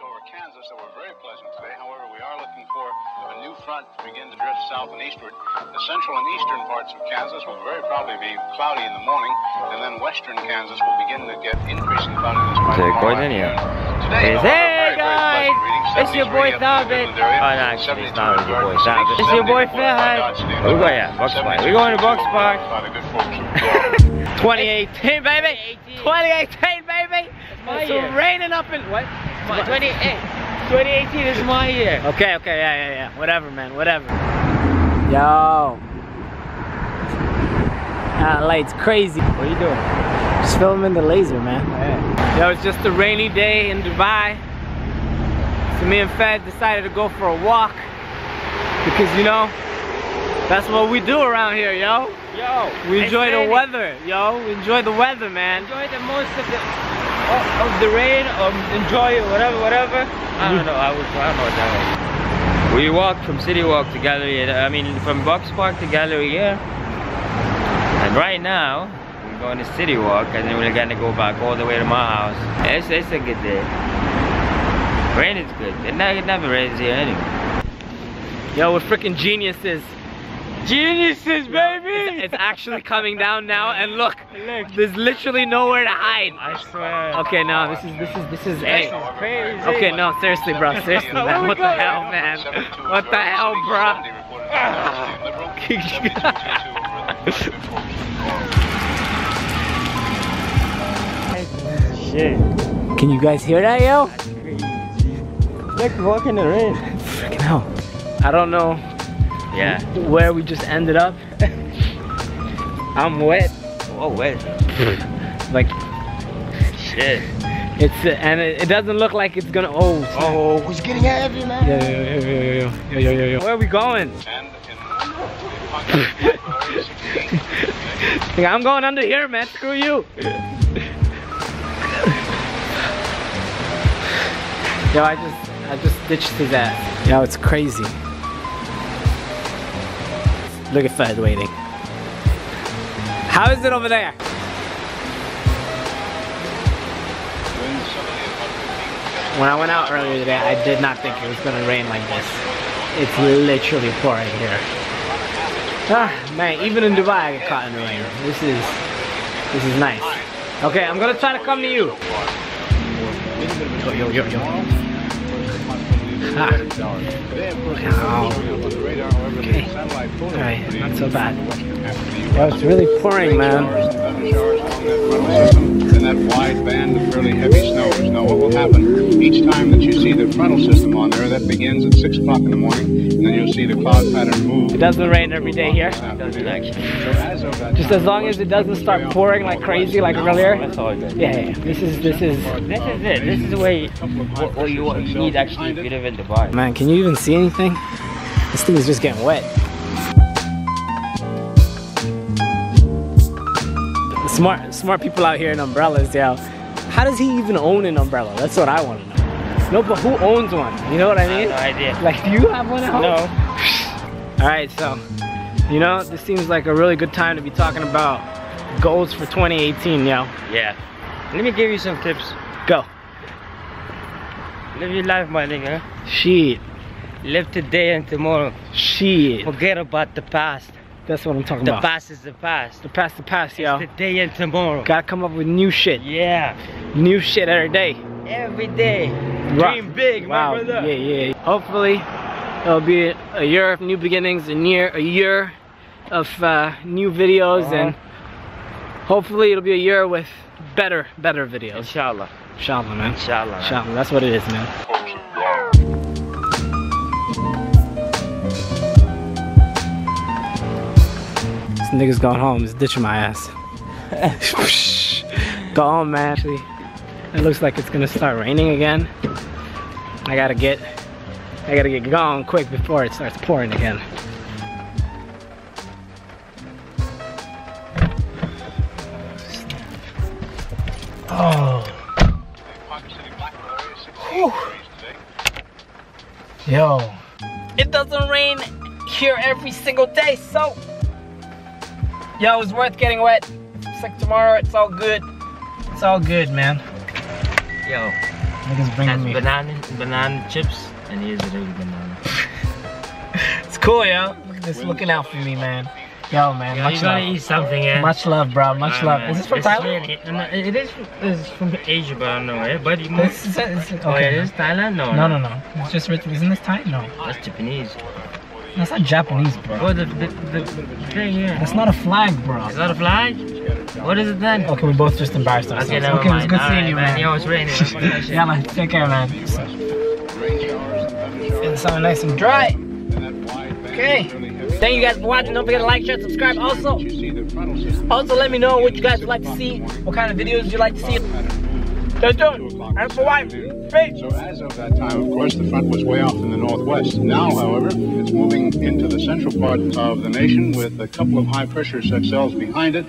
over Kansas that were very pleasant today. However, we are looking for a new front to begin to drift south and eastward. The central and eastern parts of Kansas will very probably be cloudy in the morning, and then western Kansas will begin to get increasing cloudiness by tomorrow afternoon. Today, hey guys, it's your boy David. Oh no, actually it's not your boy David. It's your boy Phil. We're going to Box Park. We're going to Box Park. 2018 baby. 2018 baby. It's raining up in what? 2018 is my year. Okay, yeah. Whatever, man, whatever. Yo. That light's crazy. What are you doing? Just filming the laser, man. Yeah. Yo, it's just a rainy day in Dubai. So me and Fed decided to go for a walk. Because, you know, that's what we do around here, yo. We enjoy the weather, yo. We enjoy the weather, man. Enjoy the most of the rain, enjoy it, whatever. I don't know, I don't know what that is. We walked from City Walk to Gallery, from Box Park to Gallery here. And right now, we're going to City Walk and then we're gonna go back all the way to my house. It's a good day. Rain is good. It never rains here anyway. Yo, we're freaking geniuses. Geniuses, baby! It's actually coming down now, and look, there's literally nowhere to hide. I swear. Okay, no, this is hey. Crazy. Okay, no, seriously, bro, seriously, man. What the hell, man? What the hell, bro? Shit. Can you guys hear that, yo? That's crazy. Like walking in the rain. Freaking hell. I don't know. Yeah. Where we just ended up. I'm wet. Oh, wet. Like shit. It's and it doesn't look like it's gonna. Oh, it's getting heavy, man. Yo. Where are we going? I'm going under here, man. Screw you. Yo, I just ditched his ass. Yo, it's crazy. Look at Fed waiting. How is it over there? When I went out earlier today, I did not think it was gonna rain like this. It's literally pouring here. Ah, man, even in Dubai I get caught in the rain. This is nice. Okay, I'm gonna try to come to you. Yo. Ah. Okay. Alright, not so bad. Well, it's really pouring, man. And that wide band of fairly heavy snows. Now what will happen, each time that you see the frontal system on there, that begins at 6 o'clock in the morning, and then you'll see the cloud pattern move. It doesn't rain every day here. It doesn't actually. Just as long as it doesn't start pouring like crazy like earlier. That's all good. Yeah. This is it. This is the way what you need actually if you live in Dubai. Man, can you even see anything? This thing is just getting wet. Smart people out here in umbrellas, yo. How does he even own an umbrella? That's what I want to know. No, but who owns one? You know what I mean? I have no idea. Like, do you have one at home? No. Alright, so, you know, this seems like a really good time to be talking about goals for 2018, yo. Yeah. Let me give you some tips. Go. Live your life, my nigga. Shit. Live today and tomorrow. Shit. Forget about the past. That's what I'm talking about. The past is the past. The past, yo. It's the day and tomorrow. Gotta come up with new shit. Yeah. New shit every day. Every day. Dream big, wow. My brother. Yeah. Hopefully, it'll be a year of new beginnings, a year of new videos, and hopefully it'll be a year with better videos. Inshallah. Inshallah, man. Inshallah. Inshallah. That's what it is, man. This nigga's going home. He's ditching my ass. Go home, man. Actually, it looks like it's gonna start raining again. I gotta get going quick before it starts pouring again. Oh. Whew. Yo. It doesn't rain here every single day, so yo, it's worth getting wet. It's like tomorrow, it's all good. It's all good, man. Yo, Niggas bringing me. banana chips, and here's a little banana. It's cool, yo. Look at this, looking out for me, man. Yo, man, Yo, much you gotta love. eat something, yeah? Much love, bro. Much love. Man, Is this from it's Thailand? Really, it's from Asia, but I don't know, eh? But you This is, okay. Oh, yeah, this is Thailand? No. No. It's just rich. Isn't this Thai? No. That's Japanese. That's not Japanese, bro. Oh, the thing here. That's not a flag, bro. Is that a flag? What is it then? Okay, we both just embarrassed ourselves. Okay, never Okay, it was mind. good All seeing right, you, man. Yo, it's raining. Yeah, man. Take care, man. Feeling something nice and dry. Okay. Thank you guys for watching. Don't forget to like, share, subscribe. Also let me know what you guys would like to see. What kind of videos you'd like to see. Stay tuned. And for white. Peace. So as of that time, of course, the front was way off in the northwest. Now, however, it's moving into the central part of the nation with a couple of high-pressure cells behind it.